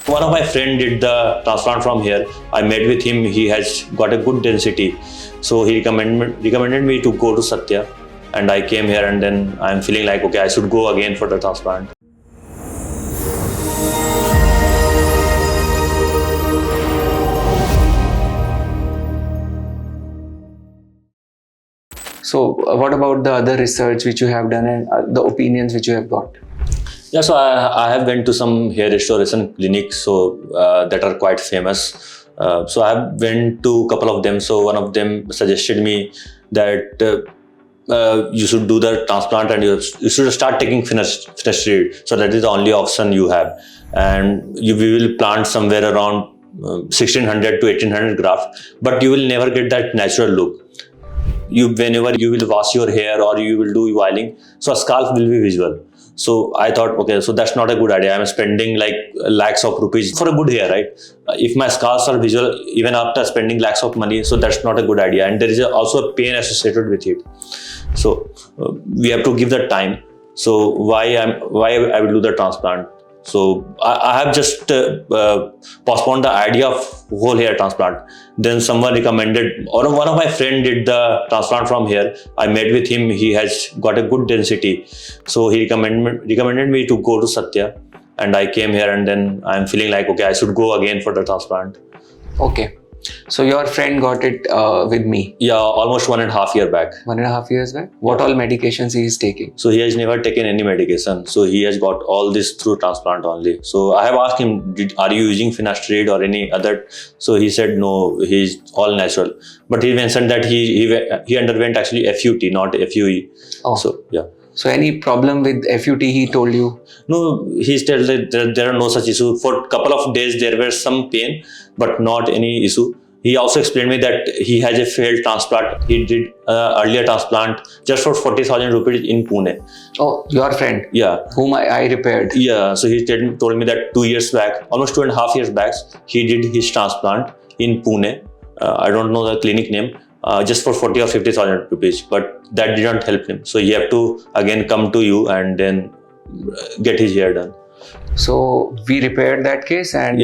One of my friend did the transplant from here. I met with him. He has got a good density, so he recommended me to go to Satya, and I came here, and then I'm feeling like okay, I should go again for the transplant. So what about the other research which you have done and the opinions which you have got? Yeah, so I have went to some hair restoration clinics, that are quite famous. So I have went to a couple of them. So one of them suggested me that you should do the transplant and you should start taking finasteride. So that is the only option you have, and we will plant somewhere around 1600 to 1800 grafts, but you will never get that natural look. Whenever you will wash your hair or you will do oiling, so a scalp will be visible. So I thought, okay, so that's not a good idea. I'm spending like lakhs of rupees for a good hair, right? If my scalps are visible, even after spending lakhs of money, so that's not a good idea. And there is also a pain associated with it. So we have to give the time. So why I will do the transplant? So I have just postponed the idea of whole hair transplant. Then someone recommended, or one of my friend did the transplant from here. I met with him. He has got a good density, so he recommended me to go to Satya, and I came here, and then I'm feeling like okay, I should go again for the transplant. Okay. So your friend got it with me? Yeah, almost 1.5 years back. 1.5 years back? What all medications he is taking? So he has never taken any medication. So he has got all this through transplant only. So I have asked him, are you using finasteride or any other? So he said no, he's all natural. But he mentioned that he underwent actually FUT, not FUE. Oh. So yeah. So any problem with FUT he told you? No, he said that there are no such issue. For a couple of days there were some pain, but not any issue. He also explained me that he has a failed transplant. He did earlier transplant just for 40,000 rupees in Pune. Oh, your friend? Yeah. Whom I repaired? Yeah, so he told me that 2 years back, almost 2.5 years back, he did his transplant in Pune. I don't know the clinic name. Just for 40 or 50,000 rupees, but that didn't help him. So he have to again come to you and then get his hair done. So we repaired that case, and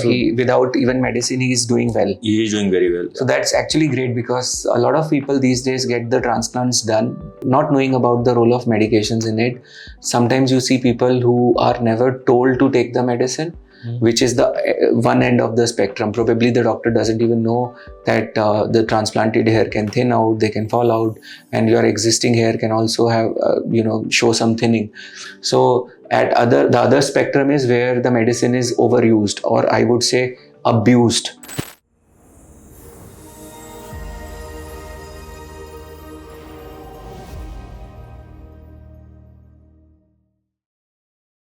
he, without even medicine, he is doing well. He is doing very well. So that's actually great, because a lot of people these days get the transplants done not knowing about the role of medications in it. Sometimes you see people who are never told to take the medicine, which is the one end of the spectrum. Probably the doctor doesn't even know that the transplanted hair can thin out, they can fall out, and your existing hair can also have, show some thinning. So the other spectrum is where the medicine is overused, or I would say abused.